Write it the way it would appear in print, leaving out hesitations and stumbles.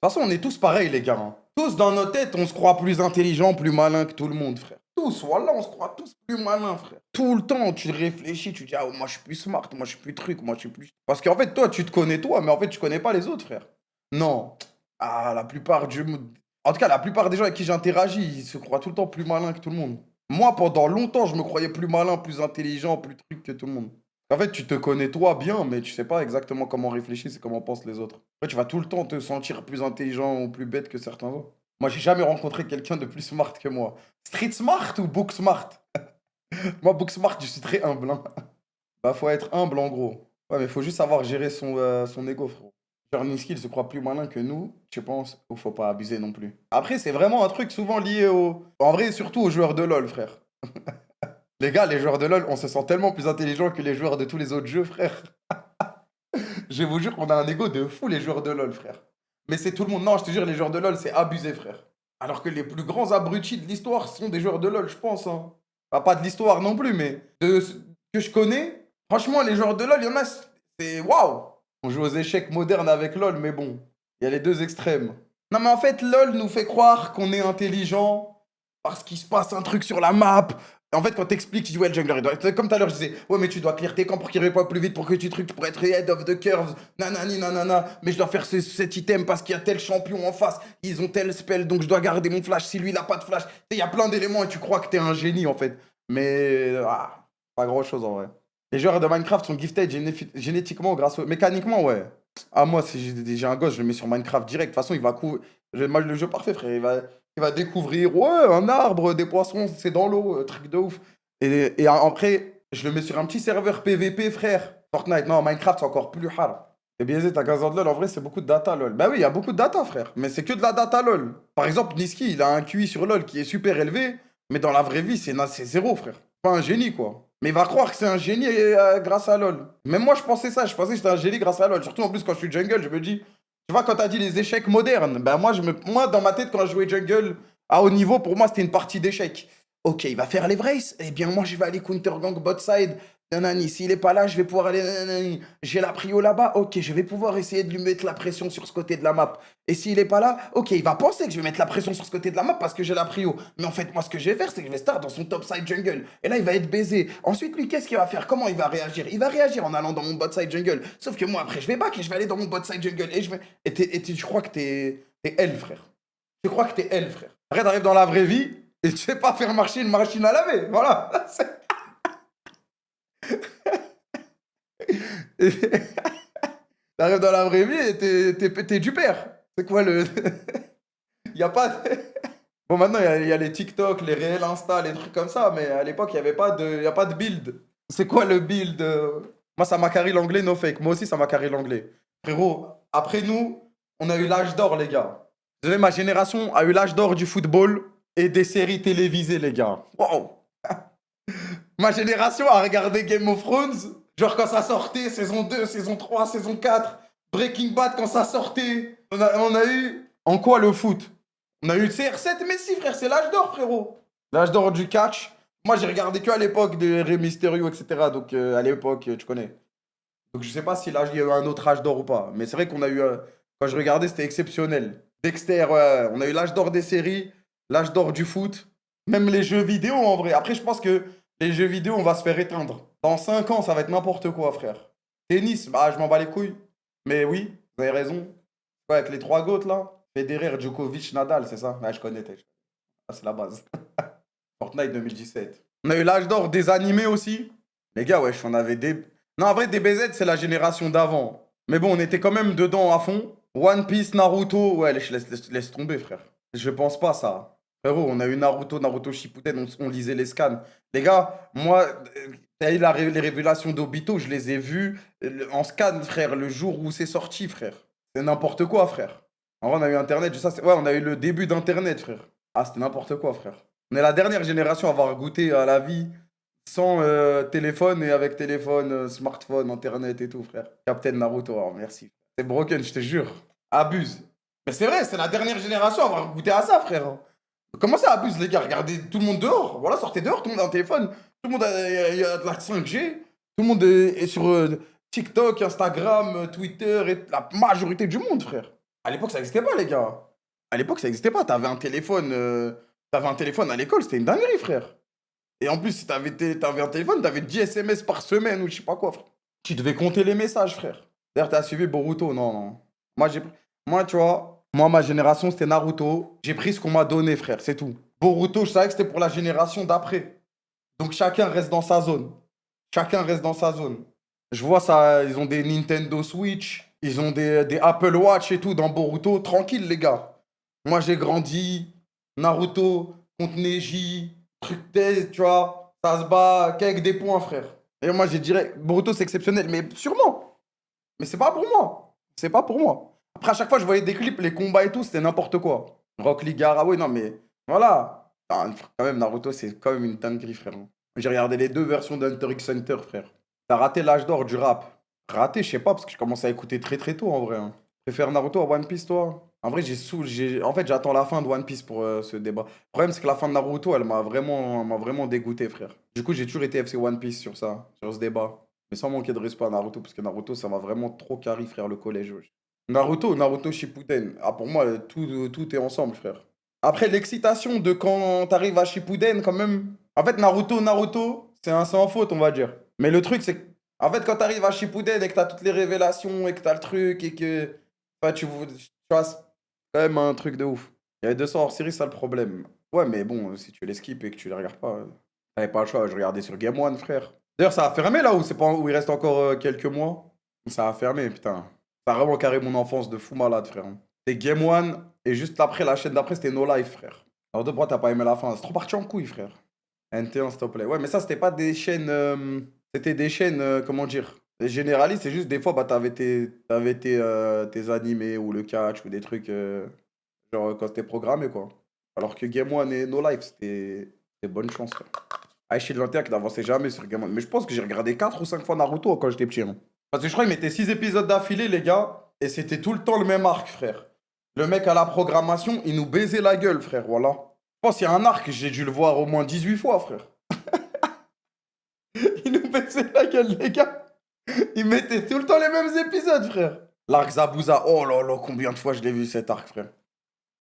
façon, on est tous pareils, les gars, hein. Tous dans nos têtes, on se croit plus intelligent, plus malin que tout le monde, frère. Tous, voilà, on se croit tous plus malins, frère. Tout le temps, tu réfléchis, tu dis, ah, moi je suis plus smart, moi je suis plus truc, moi je suis plus. Parce qu'en fait, toi, tu te connais toi, mais en fait, tu connais pas les autres, frère. Non. Ah, la plupart du. En tout cas, la plupart des gens avec qui j'interagis, ils se croient tout le temps plus malins que tout le monde. Moi, pendant longtemps, je me croyais plus malin, plus intelligent, plus truc que tout le monde. En fait, tu te connais toi bien, mais tu sais pas exactement comment réfléchissent et comment pensent les autres. En fait, tu vas tout le temps te sentir plus intelligent ou plus bête que certains autres. Moi, j'ai jamais rencontré quelqu'un de plus smart que moi. Street smart ou book smart? Moi, book smart, je suis très humble, hein. Bah, faut être humble en gros. Ouais, mais faut juste savoir gérer son ego, frérot. Genre, Niski, il se croit plus malin que nous, je pense, ou faut pas abuser non plus. Après, c'est vraiment un truc souvent lié au. En vrai, surtout aux joueurs de LoL, frère. Les gars, les joueurs de LoL, on se sent tellement plus intelligents que les joueurs de tous les autres jeux, frère. Je vous jure qu'on a un ego de fou, les joueurs de LoL, frère. Mais c'est tout le monde. Non, je te jure, les joueurs de LoL, c'est abusé, frère. Alors que les plus grands abrutis de l'histoire sont des joueurs de LoL, je pense, hein. Bah, pas de l'histoire non plus, mais que je connais. Franchement, les joueurs de LoL, il y en a, c'est waouh! On joue aux échecs modernes avec LoL, mais bon, il y a les deux extrêmes. Non, mais en fait, LoL nous fait croire qu'on est intelligent parce qu'il se passe un truc sur la map. En fait, quand t'expliques, tu dis, ouais, le jungler, il doit. Comme tout à l'heure, je disais, ouais, mais tu dois clear tes camps pour qu'il revienne plus vite, pour que tu trucs, tu pourrais être head of the curves, nanani, nanana, mais je dois faire cet item parce qu'il y a tel champion en face, ils ont tel spell, donc je dois garder mon flash si lui, il a pas de flash. Il y a plein d'éléments et tu crois que t'es un génie, en fait. Mais, pas grand chose, en vrai. Les joueurs de Minecraft sont gifted génétiquement grâce au. Mécaniquement, ouais. Ah, moi, si j'ai un gosse, je le mets sur Minecraft direct. De toute façon, il va couvrir. J'ai le jeu parfait, frère. Il va découvrir, ouais, un arbre, des poissons, c'est dans l'eau, truc de ouf. Et après, je le mets sur un petit serveur PVP, frère. Fortnite, non, Minecraft, c'est encore plus hard. Et biaisé, t'as 15 ans de LoL, en vrai, c'est beaucoup de data, LoL. Bah oui, il y a beaucoup de data, frère. Mais c'est que de la data, LoL. Par exemple, Niski, il a un QI sur LoL qui est super élevé, mais dans la vraie vie, c'est zéro, frère. Pas un génie, quoi. Mais il va croire que c'est un génie grâce à LoL. Même moi, je pensais ça. Je pensais que j'étais un génie grâce à LoL. Surtout, en plus, quand je suis jungle, je me dis. Tu vois, quand t'as dit les échecs modernes, ben moi, dans ma tête, quand je jouais jungle à haut niveau, pour moi, c'était une partie d'échecs. Ok, il va faire les braces. Eh bien, moi, je vais aller counter gang bot side. Nanani, s'il est pas là, je vais pouvoir aller. Nanani. J'ai la prio là-bas. Ok, je vais pouvoir essayer de lui mettre la pression sur ce côté de la map. Et s'il est pas là, ok, il va penser que je vais mettre la pression sur ce côté de la map parce que j'ai la prio. Mais en fait, moi, ce que je vais faire, c'est que je vais start dans son top side jungle. Et là, il va être baisé. Ensuite, lui, qu'est-ce qu'il va faire? Comment il va réagir? Il va réagir en allant dans mon bot side jungle. Sauf que moi, après, je vais back et je vais aller dans mon bot side jungle. Et je vais. Je crois que t'es elle, frère. Je crois que t'es elle, frère. Après, t'arrives dans la vraie vie et tu sais pas faire marcher une machine à laver. Voilà. T'arrives dans la vraie vie et t'es du père. C'est quoi le. Y a pas. Bon, maintenant, il y a les TikTok, les réels Insta, les trucs comme ça, mais à l'époque, y a pas de build. C'est quoi le build? Moi, ça m'a carré l'anglais, no fake. Moi aussi, ça m'a carré l'anglais. Frérot, après nous, on a eu l'âge d'or, les gars. Désolé, ma génération a eu l'âge d'or du football et des séries télévisées, les gars. Wow! Ma génération a regardé Game of Thrones, genre quand ça sortait, saison 2, saison 3, saison 4, Breaking Bad quand ça sortait. On a eu. En quoi le foot? On a eu CR7, mais si, frère, c'est l'âge d'or, frérot. L'âge d'or du catch. Moi, j'ai regardé que à l'époque de Rey Mysterio, etc. Donc, à l'époque, tu connais. Donc, je sais pas si il y a eu un autre âge d'or ou pas. Mais c'est vrai qu'on a eu. Quand je regardais, c'était exceptionnel. Dexter, ouais, on a eu l'âge d'or des séries, l'âge d'or du foot, même les jeux vidéo en vrai. Après, je pense que les jeux vidéo, on va se faire éteindre. Dans 5 ans, ça va être n'importe quoi, frère. Tennis, bah, je m'en bats les couilles. Mais oui, vous avez raison. Ouais, avec les trois GOAT là. Federer, Djokovic, Nadal, c'est ça? Ouais, je connais. Ah, c'est la base. Fortnite 2017. On a eu l'âge d'or des animés aussi. Les gars, wesh, on avait des. Non, en vrai, DBZ, c'est la génération d'avant. Mais bon, on était quand même dedans à fond. One Piece, Naruto, ouais, laisse tomber, frère. Je pense pas ça. Frérot, on a eu Naruto, Naruto Shippuden, on lisait les scans. Les gars, moi, t'as eu les révélations d'Obito, je les ai vues en scan, frère, le jour où c'est sorti, frère. C'est n'importe quoi, frère. En vrai, on a eu Internet, ouais, on a eu le début d'Internet, frère. Ah, c'était n'importe quoi, frère. On est la dernière génération à avoir goûté à la vie sans téléphone et avec téléphone, smartphone, Internet et tout, frère. Captain Naruto, oh, merci. C'est broken, je te jure. Abuse. Mais c'est vrai, c'est la dernière génération à avoir goûté à ça, frère. Comment ça abuse, les gars? Regardez tout le monde dehors. Voilà, sortez dehors, tout le monde a un téléphone. Tout le monde a de la 5G. Tout le monde est sur TikTok, Instagram, Twitter et la majorité du monde, frère. À l'époque, ça existait pas, les gars. À l'époque, ça existait pas. T'avais un téléphone à l'école, c'était une dinguerie, frère. Et en plus, si t'avais un téléphone, t'avais 10 SMS par semaine ou je sais pas quoi, frère. Tu devais compter les messages, frère. D'ailleurs, t'as suivi Boruto? Non, non. Moi, moi, tu vois, moi, ma génération, c'était Naruto. J'ai pris ce qu'on m'a donné, frère, c'est tout. Boruto, je savais que c'était pour la génération d'après. Donc, chacun reste dans sa zone. Chacun reste dans sa zone. Je vois ça, ils ont des Nintendo Switch, ils ont des Apple Watch et tout dans Boruto. Tranquille, les gars. Moi, j'ai grandi. Naruto contre Neji. Truc tu vois. Ça se bat qu'avec des points, frère. Et moi, j'ai direct. Boruto, c'est exceptionnel. Mais sûrement. Mais c'est pas pour moi. C'est pas pour moi. Après, à chaque fois, je voyais des clips, les combats et tout, c'était n'importe quoi. Rock Lee Gara, oui, non, mais voilà. Ah, quand même, Naruto, c'est quand même une dinguerie, frère. J'ai regardé les deux versions d'Hunter x Hunter, frère. T'as raté l'âge d'or du rap. Raté, je sais pas, parce que je commence à écouter très très tôt, en vrai. Hein. Tu préfères Naruto à One Piece, toi? En vrai, En fait, j'attends la fin de One Piece pour ce débat. Le problème, c'est que la fin de Naruto, elle m'a vraiment dégoûté, frère. Du coup, j'ai toujours été FC One Piece sur ça, sur ce débat. Mais sans manquer de respect à Naruto, parce que Naruto, ça m'a vraiment trop carré, frère, le collège. Wesh. Naruto Shippuden. Ah, pour moi, tout est ensemble, frère. Après, l'excitation de quand t'arrives à Shippuden, quand même. En fait, Naruto, c'est un sans faute, on va dire. Mais le truc, c'est que, en fait, quand t'arrives à Shippuden et que t'as toutes les révélations et que t'as le truc et que. Enfin, tu vois, c'est quand même un truc de ouf. Il y avait 200 hors série, c'est ça le problème. Ouais, mais bon, si tu les skips et que tu les regardes pas, t'avais pas le choix. Je regardais sur Game One, frère. D'ailleurs, ça a fermé là où c'est pas où il reste encore quelques mois. Ça a fermé, putain. Ça a vraiment carré mon enfance de fou malade, frère. C'était Game One et juste après, la chaîne d'après, c'était No Life, frère. Alors, de pourquoi t'as pas aimé la fin? C'est trop parti en couille, frère. NT1, s'il te plaît. Ouais, mais ça, c'était pas des chaînes. C'était des chaînes, comment dire? Les généralistes, c'est juste des fois, bah, tes animés ou le catch ou des trucs, genre quand c'était programmé, quoi. Alors que Game One et No Life, c'était bonne chance, frère. Ah, chez l'Inter qui n'avançait jamais sur Game One. Mais je pense que j'ai regardé 4 ou 5 fois Naruto quand j'étais petit. Hein. Parce que je crois qu'il mettait 6 épisodes d'affilée, les gars, et c'était tout le temps le même arc, frère. Le mec à la programmation, il nous baisait la gueule, frère, voilà. Je pense qu'il y a un arc, j'ai dû le voir au moins 18 fois, frère. Il nous baisait la gueule, les gars. Il mettait tout le temps les mêmes épisodes, frère. L'arc Zabuza, oh là là, combien de fois je l'ai vu cet arc, frère.